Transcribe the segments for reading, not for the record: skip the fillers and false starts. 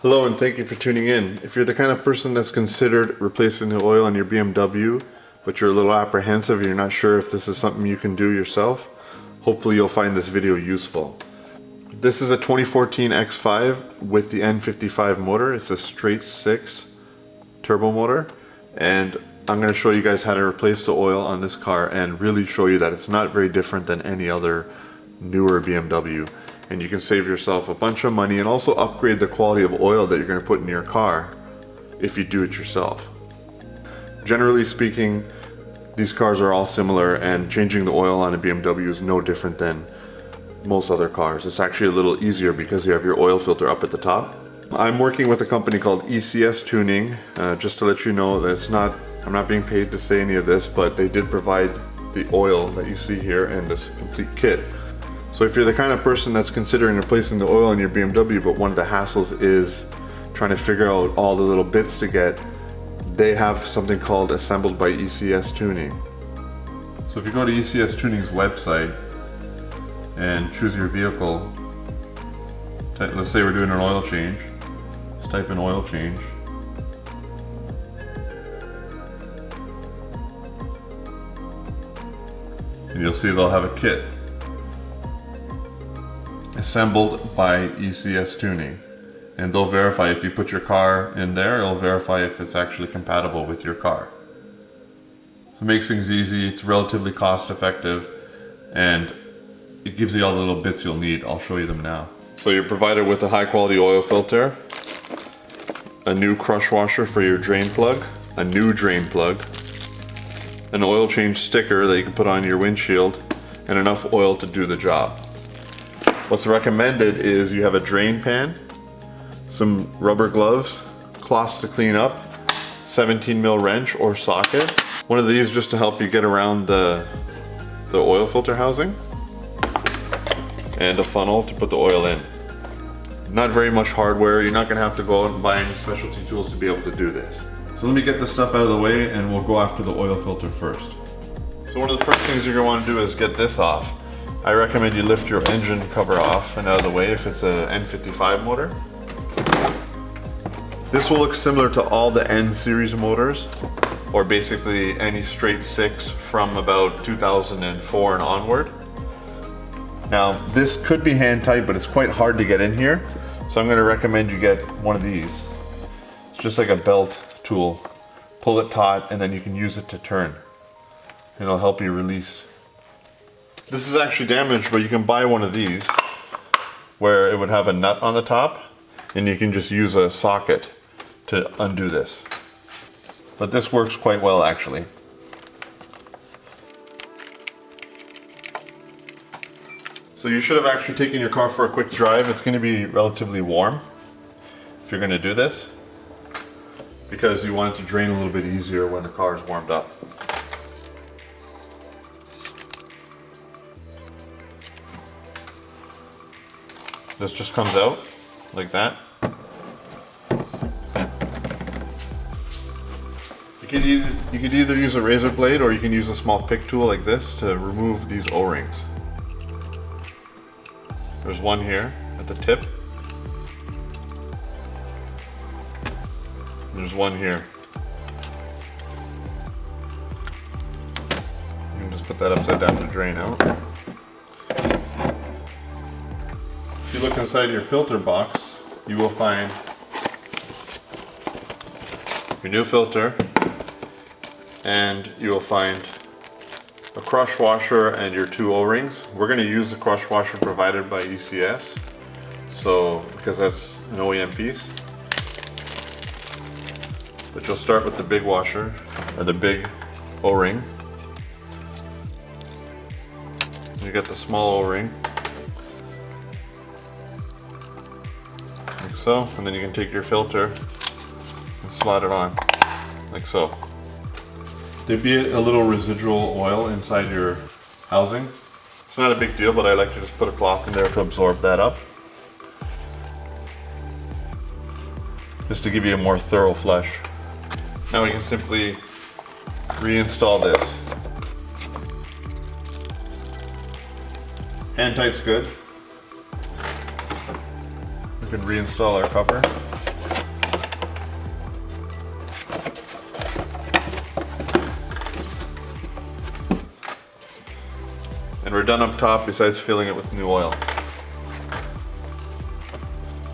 Hello and thank you for tuning in. If you're the kind of person that's considered replacing the oil on your BMW, but you're a little apprehensive, you're not sure if this is something you can do yourself, hopefully you'll find this video useful. This is a 2014 X5 with the N55 motor. It's a straight 6 turbo motor, and I'm going to show you guys how to replace the oil on this car and really show you that it's not very different than any other newer BMW. And you can save yourself a bunch of money and also upgrade the quality of oil that you're going to put in your car if you do it yourself. Generally speaking, these cars are all similar, and changing the oil on a BMW is no different than most other cars. It's actually a little easier because you have your oil filter up at the top. I'm working with a company called ECS Tuning, just to let you know that I'm not being paid to say any of this, but they did provide the oil that you see here and this complete kit. So if you're the kind of person that's considering replacing the oil in your BMW, but one of the hassles is trying to figure out all the little bits to get, they have something called Assembled by ECS Tuning. So if you go to ECS Tuning's website and choose your vehicle, let's say we're doing an oil change, let's type in oil change. And you'll see they'll have a kit. Assembled by ECS Tuning, and they'll verify if you put your car in there, it'll verify if it's actually compatible with your car. So it makes things easy, it's relatively cost effective, and it gives you all the little bits you'll need. I'll show you them now. So you're provided with a high quality oil filter, a new crush washer for your drain plug, a new drain plug, an oil change sticker that you can put on your windshield, and enough oil to do the job. What's recommended is you have a drain pan, some rubber gloves, cloths to clean up, 17mm wrench or socket, one of these just to help you get around the oil filter housing, and a funnel to put the oil in. Not very much hardware. You're not going to have to go out and buy any specialty tools to be able to do this. So let me get this stuff out of the way and we'll go after the oil filter first. So one of the first things you're going to want to do is get this off. I recommend you lift your engine cover off and out of the way if it's a N55 motor. This will look similar to all the N series motors, or basically any straight 6 from about 2004 and onward. Now this could be hand tight, but it's quite hard to get in here, so I'm going to recommend you get one of these. It's just like a belt tool. Pull it taut and then you can use it to turn. It'll help you release. This is actually damaged, but you can buy one of these where it would have a nut on the top and you can just use a socket to undo this. But this works quite well actually. So you should have actually taken your car for a quick drive. It's going to be relatively warm if you're going to do this, because you want it to drain a little bit easier when the car is warmed up. This just comes out like that. You could either use a razor blade or you can use a small pick tool like this to remove these O-rings. There's one here at the tip. There's one here. You can just put that upside down to drain out. If you look inside your filter box, you will find your new filter, and you will find a crush washer and your 2 O-rings. We're going to use the crush washer provided by ECS, so because that's an OEM piece. But you'll start with the big washer, or the big O-ring. You get the small O-ring, like so, and then you can take your filter and slide it on, like so. There'd be a little residual oil inside your housing. It's not a big deal, but I like to just put a cloth in there to absorb that up, just to give you a more thorough flush. Now we can simply reinstall this. Hand tight's good. We can reinstall our cover. And we're done up top besides filling it with new oil.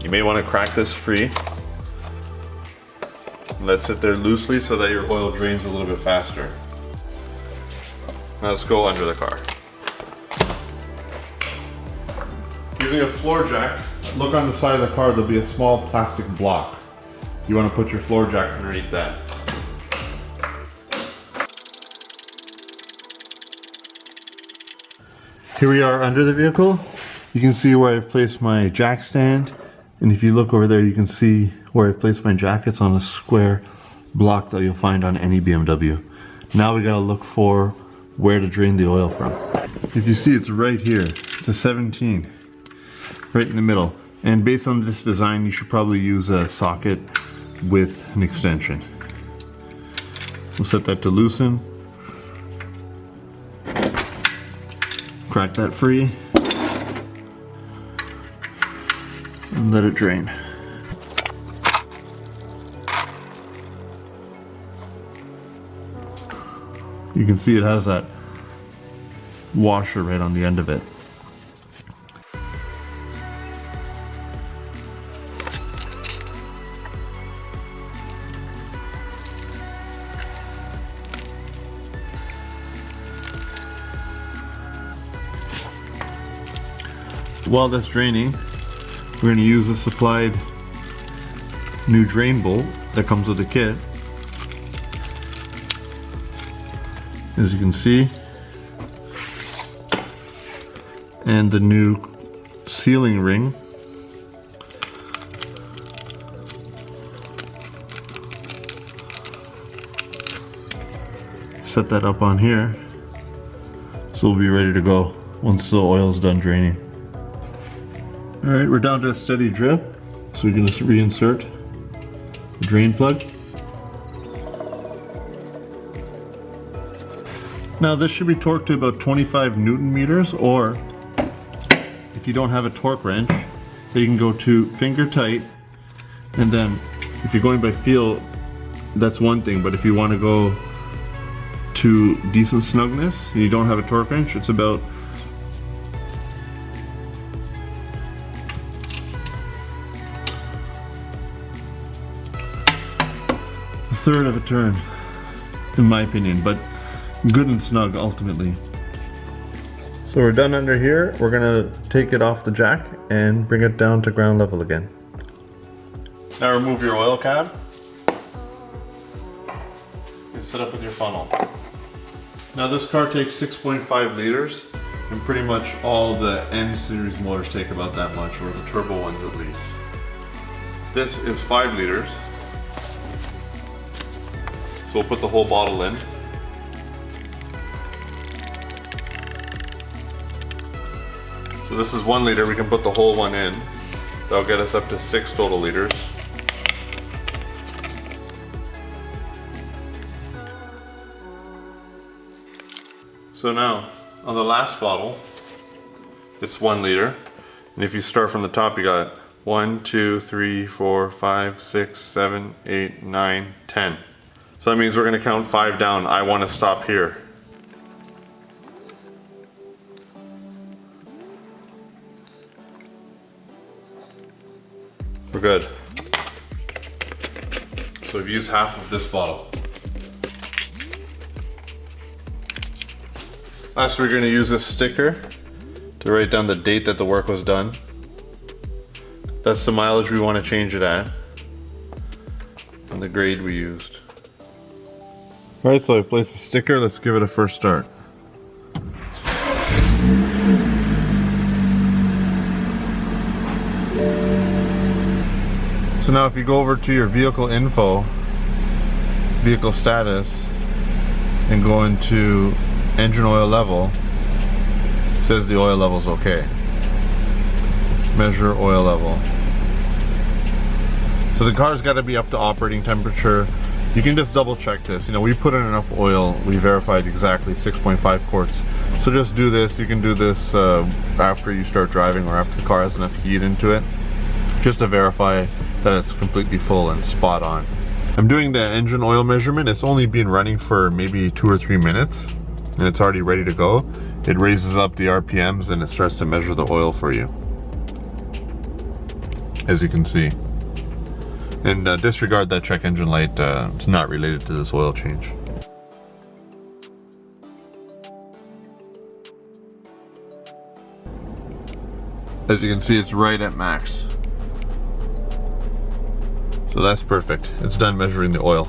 You may want to crack this free. Let it sit there loosely so that your oil drains a little bit faster. Now let's go under the car. Using a floor jack, look on the side of the car, there'll be a small plastic block. You want to put your floor jack underneath that. Here we are under the vehicle. You can see where I've placed my jack stand. And if you look over there, you can see where I've placed my jack. It's on a square block that you'll find on any BMW. Now we gotta look for where to drain the oil from. If you see, it's right here. It's a 17, right in the middle. And based on this design, you should probably use a socket with an extension. We'll set that to loosen. Crack that free. And let it drain. You can see it has that washer right on the end of it. While that's draining, we're going to use the supplied new drain bolt that comes with the kit. As you can see, and the new sealing ring. Set that up on here, so we'll be ready to go once the oil is done draining. Alright, we're down to a steady drip, so we're going to reinsert the drain plug. Now this should be torqued to about 25 Newton meters, or if you don't have a torque wrench, then you can go to finger tight, and then if you're going by feel, that's one thing, but if you want to go to decent snugness and you don't have a torque wrench, it's about a third of a turn, in my opinion, but good and snug ultimately. So we're done under here. We're gonna take it off the jack and bring it down to ground level again. Now remove your oil cap and set up with your funnel. Now this car takes 6.5 liters, and pretty much all the N series motors take about that much, or the turbo ones at least. This is 5 liters. So we'll put the whole bottle in. So this is 1 liter, we can put the whole one in. That'll get us up to 6 total liters. So now, on the last bottle, it's 1 liter. And if you start from the top, you got 1, 2, 3, 4, 5, 6, 7, 8, 9, 10. So that means we're gonna count 5 down. I wanna stop here. We're good. So we've used half of this bottle. Last, we're going to use this sticker to write down the date that the work was done. That's the mileage we want to change it at, and the grade we used. Alright, so I've placed the sticker. Let's give it a first start. So now if you go over to your vehicle info, vehicle status, and go into engine oil level, it says the oil level is okay. Measure oil level. So the car's got to be up to operating temperature. You can just double check this. You know, we put in enough oil, we verified exactly 6.5 quarts. So just do this. You can do this after you start driving or after the car has enough heat into it, just to verify that it's completely full and spot on. I'm doing the engine oil measurement. It's only been running for maybe 2 or 3 minutes and it's already ready to go. It raises up the RPMs and it starts to measure the oil for you, as you can see. And disregard that check engine light. It's not related to this oil change. As you can see, it's right at max. So that's perfect. It's done measuring the oil.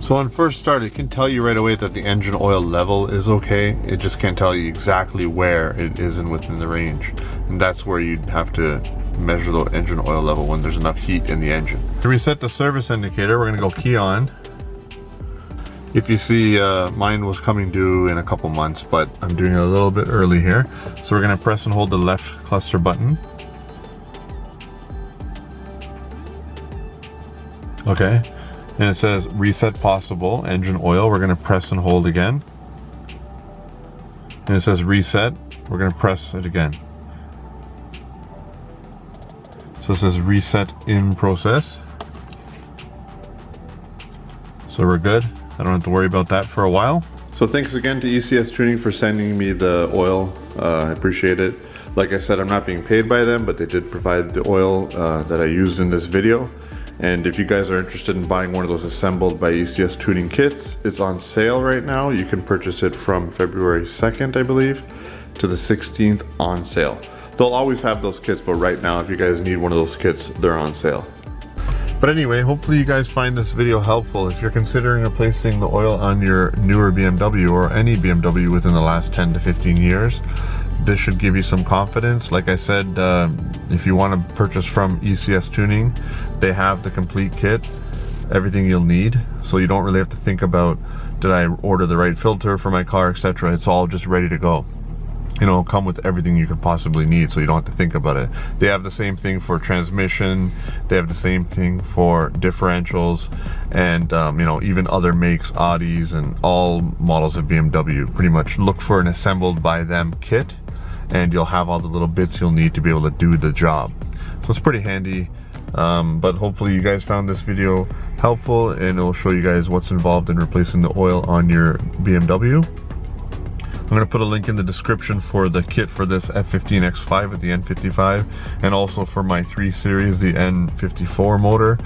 So on first start, it can tell you right away that the engine oil level is okay. It just can't tell you exactly where it is within the range. And that's where you'd have to measure the engine oil level when there's enough heat in the engine. To reset the service indicator, we're gonna go key on. If you see, mine was coming due in a couple months, but I'm doing it a little bit early here. So we're gonna press and hold the left cluster button. Okay, and it says reset possible engine oil. We're gonna press and hold again. And it says reset, we're gonna press it again. So it says reset in process. So we're good. I don't have to worry about that for a while. So thanks again to ECS Tuning for sending me the oil. I appreciate it. Like I said, I'm not being paid by them, but they did provide the oil that I used in this video. And if you guys are interested in buying one of those assembled by ECS Tuning kits, it's on sale right now. You can purchase it from February 2nd, I believe, to the 16th on sale. They'll always have those kits, but right now, if you guys need one of those kits, they're on sale. But anyway, hopefully you guys find this video helpful. If you're considering replacing the oil on your newer BMW or any BMW within the last 10 to 15 years, this should give you some confidence. Like I said, if you want to purchase from ECS Tuning, they have the complete kit, everything you'll need. So you don't really have to think about, did I order the right filter for my car, etc. It's all just ready to go. You know, come with everything you could possibly need, so you don't have to think about it. They have the same thing for transmission, they have the same thing for differentials, and you know, even other makes, Audis, and all models of BMW. Pretty much look for an assembled by them kit, and you'll have all the little bits you'll need to be able to do the job. So it's pretty handy. But hopefully you guys found this video helpful, and it'll show you guys what's involved in replacing the oil on your BMW. I'm going to put a link in the description for the kit for this F15 X5 with the N55, and also for my 3 Series, the N54 motor.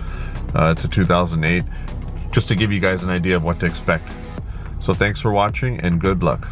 It's a 2008, just to give you guys an idea of what to expect. So thanks for watching, and good luck.